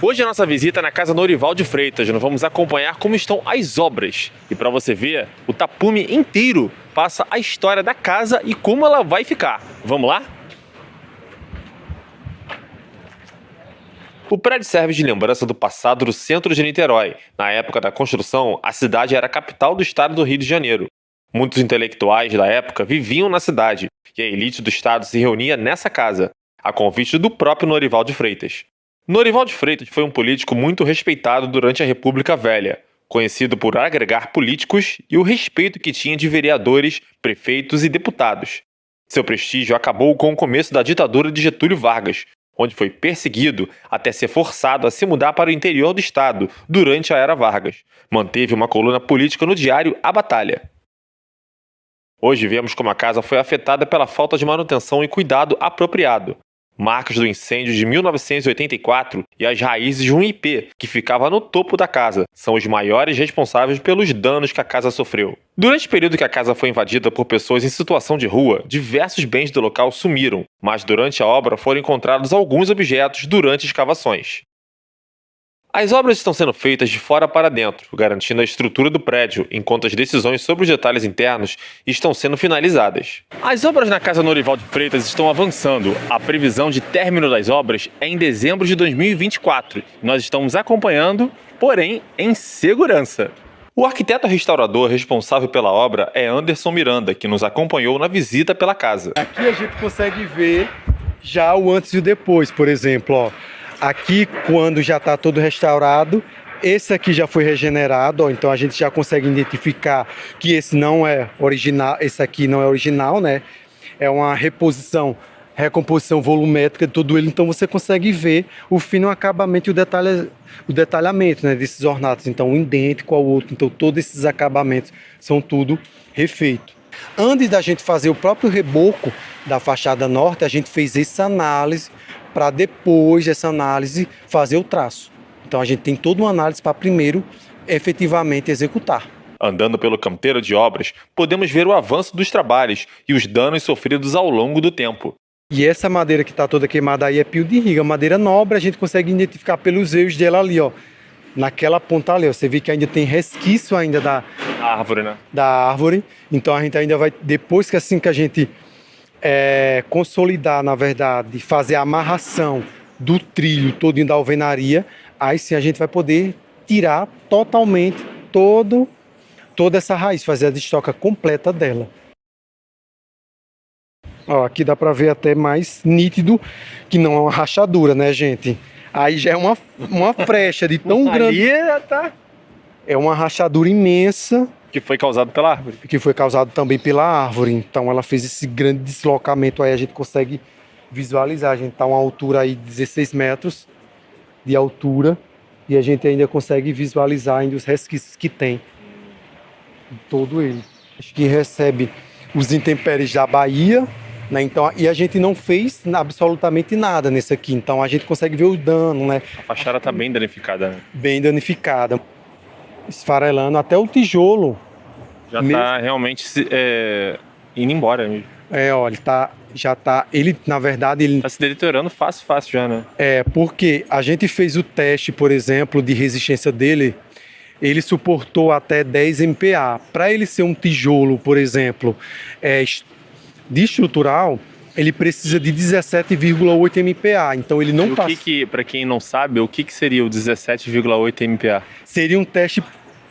Hoje a nossa visita é na casa Norival de Freitas. Nós vamos acompanhar como estão as obras. E para você ver, o tapume inteiro passa a história da casa e como ela vai ficar. Vamos lá? O prédio serve de lembrança do passado do centro de Niterói. Na época da construção, a cidade era a capital do estado do Rio de Janeiro. Muitos intelectuais da época viviam na cidade e a elite do estado se reunia nessa casa, a convite do próprio Norival de Freitas. Norival de Freitas foi um político muito respeitado durante a República Velha, conhecido por agregar políticos e o respeito que tinha de vereadores, prefeitos e deputados. Seu prestígio acabou com o começo da ditadura de Getúlio Vargas, onde foi perseguido até ser forçado a se mudar para o interior do estado durante a Era Vargas. Manteve uma coluna política no diário A Batalha. Hoje vemos como a casa foi afetada pela falta de manutenção e cuidado apropriado. Marcas do incêndio de 1984 e as raízes de um ipê que ficava no topo da casa são os maiores responsáveis pelos danos que a casa sofreu. Durante o período que a casa foi invadida por pessoas em situação de rua, diversos bens do local sumiram, mas durante a obra foram encontrados alguns objetos durante escavações. As obras estão sendo feitas de fora para dentro, garantindo a estrutura do prédio, enquanto as decisões sobre os detalhes internos estão sendo finalizadas. As obras na casa Norival de Freitas estão avançando. A previsão de término das obras é em dezembro de 2024. Nós estamos acompanhando, porém em segurança. O arquiteto restaurador responsável pela obra é Anderson Miranda, que nos acompanhou na visita pela casa. Aqui a gente consegue ver já o antes e o depois, por exemplo, ó. Aqui, quando já está todo restaurado, esse aqui já foi regenerado, ó, então a gente já consegue identificar que esse não é original, esse aqui não é original, né? É uma recomposição volumétrica de todo ele, então você consegue ver o fino acabamento e o detalhamento, né, desses ornatos, então um idêntico ao outro, então todos esses acabamentos são tudo refeito. Antes da gente fazer o próprio reboco da fachada norte, a gente fez essa análise para depois dessa análise fazer o traço. Então a gente tem toda uma análise para primeiro efetivamente executar. Andando pelo canteiro de obras, podemos ver o avanço dos trabalhos e os danos sofridos ao longo do tempo. E essa madeira que está toda queimada aí é pio de riga, madeira nobre, a gente consegue identificar pelos veios dela ali, ó. Naquela ponta ali, ó, você vê que ainda tem resquício ainda da árvore, né? Da árvore. Então a gente ainda vai, depois que assim que a gente consolidar, na verdade, fazer a amarração do trilho todinho da alvenaria, aí sim a gente vai poder tirar totalmente toda essa raiz, fazer a destoca completa dela. Ó, aqui dá para ver até mais nítido que não é uma rachadura, né, gente? Aí já é uma frecha de tão grande. É uma rachadura imensa. Que foi causado pela árvore. Que foi causado também pela árvore. Então ela fez esse grande deslocamento aí, a gente consegue visualizar. A gente está a uma altura aí de 16 metros de altura e a gente ainda consegue visualizar ainda os resquícios que tem em todo ele. Acho que recebe os intempéries da Bahia, né? Então, e a gente não fez absolutamente nada nesse aqui. Então a gente consegue ver o dano, né? A fachada está bem danificada, né? Bem danificada. Esfarelando, até o tijolo já está realmente indo embora mesmo. Olha, ele na verdade ele está se deteriorando fácil já, né? Porque a gente fez o teste, por exemplo, de resistência dele, ele suportou até 10 MPa. Para ele ser um tijolo, por exemplo, de estrutural, ele precisa de 17,8 MPa, então ele não passa. Para quem não sabe, o que seria o 17,8 MPa? Seria um teste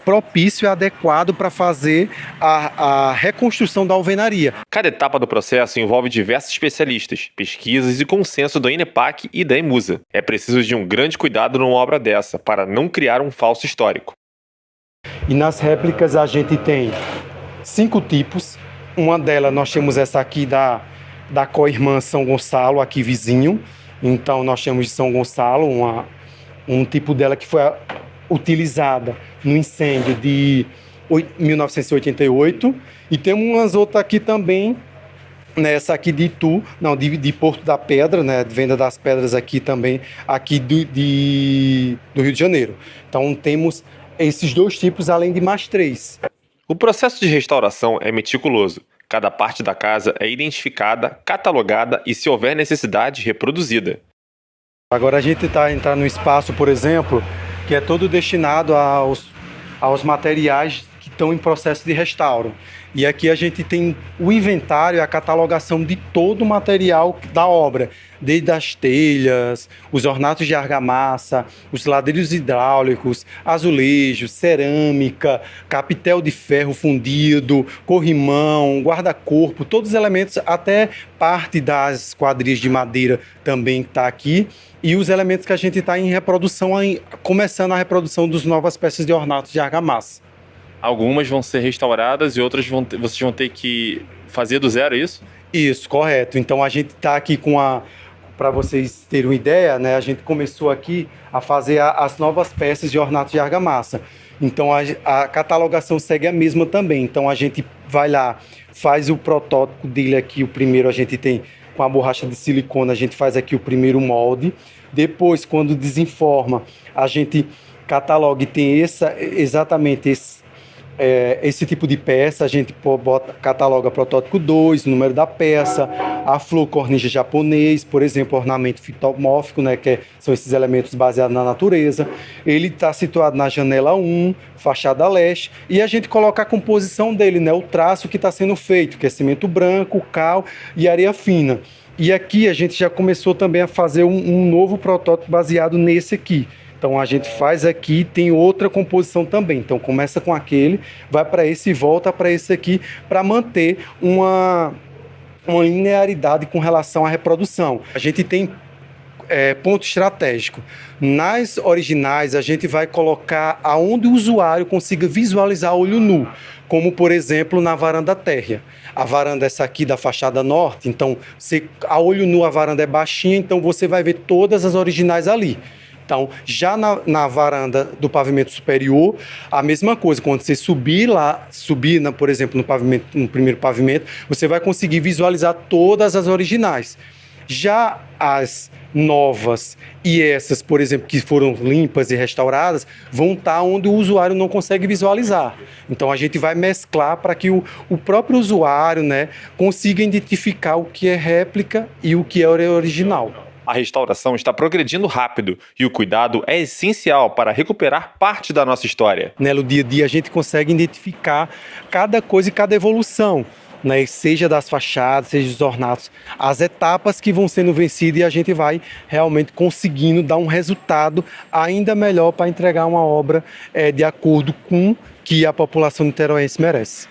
propício e adequado para fazer a reconstrução da alvenaria. Cada etapa do processo envolve diversos especialistas, pesquisas e consenso da INEPAC e da EMUSA. É preciso de um grande cuidado numa obra dessa, para não criar um falso histórico. E nas réplicas a gente tem 5 tipos. Uma delas nós temos essa aqui da co-irmã São Gonçalo, aqui vizinho. Então nós temos de São Gonçalo, um tipo dela que foi utilizada no incêndio de 1988. E temos umas outras aqui também, nessa aqui de Itu, de Porto da Pedra, né, de Venda das Pedras aqui também, aqui do Rio de Janeiro. Então temos esses 2 tipos, além de mais 3. O processo de restauração é meticuloso. Cada parte da casa é identificada, catalogada e, se houver necessidade, reproduzida. Agora a gente está entrando no espaço, por exemplo, que é todo destinado aos materiais que estão em processo de restauro. E aqui a gente tem o inventário e a catalogação de todo o material da obra, desde as telhas, os ornatos de argamassa, os ladrilhos hidráulicos, azulejos, cerâmica, capitel de ferro fundido, corrimão, guarda-corpo, todos os elementos, até parte das quadrilhas de madeira também está aqui. E os elementos que a gente está em reprodução, começando a reprodução das novas peças de ornatos de argamassa. Algumas vão ser restauradas e outras vocês vão ter que fazer do zero, é isso? Isso, correto. Então a gente está aqui para vocês terem uma ideia, né? A gente começou aqui a fazer as novas peças de ornatos de argamassa. Então a catalogação segue a mesma também. Então a gente vai lá, faz o protótipo dele aqui, o primeiro a gente tem com a borracha de silicone, a gente faz aqui o primeiro molde. Depois, quando desenforma, a gente cataloga e tem exatamente esse tipo de peça. A gente cataloga protótipo 2, número da peça, a flor cornija japonês, por exemplo, ornamento fitomórfico, né, são esses elementos baseados na natureza. Ele está situado na janela 1, fachada leste, e a gente coloca a composição dele, né, o traço que está sendo feito, que é cimento branco, cal e areia fina. E aqui a gente já começou também a fazer um novo protótipo baseado nesse aqui. Então a gente faz aqui, tem outra composição também. Então começa com aquele, vai para esse e volta para esse aqui, para manter uma linearidade com relação à reprodução. A gente tem ponto estratégico. Nas originais, a gente vai colocar aonde o usuário consiga visualizar a olho nu, como por exemplo na varanda térrea. A varanda essa aqui da fachada norte, então a olho nu a varanda é baixinha, então você vai ver todas as originais ali. Então, já na varanda do pavimento superior, a mesma coisa. Quando você subir, por exemplo, no primeiro pavimento, você vai conseguir visualizar todas as originais. Já as novas e essas, por exemplo, que foram limpas e restauradas, vão estar onde o usuário não consegue visualizar. Então, a gente vai mesclar para que o próprio usuário, né, consiga identificar o que é réplica e o que é original. A restauração está progredindo rápido e o cuidado é essencial para recuperar parte da nossa história. No dia a dia a gente consegue identificar cada coisa e cada evolução, né? Seja das fachadas, seja dos ornatos, as etapas que vão sendo vencidas, e a gente vai realmente conseguindo dar um resultado ainda melhor para entregar uma obra de acordo com o que a população niteroense merece.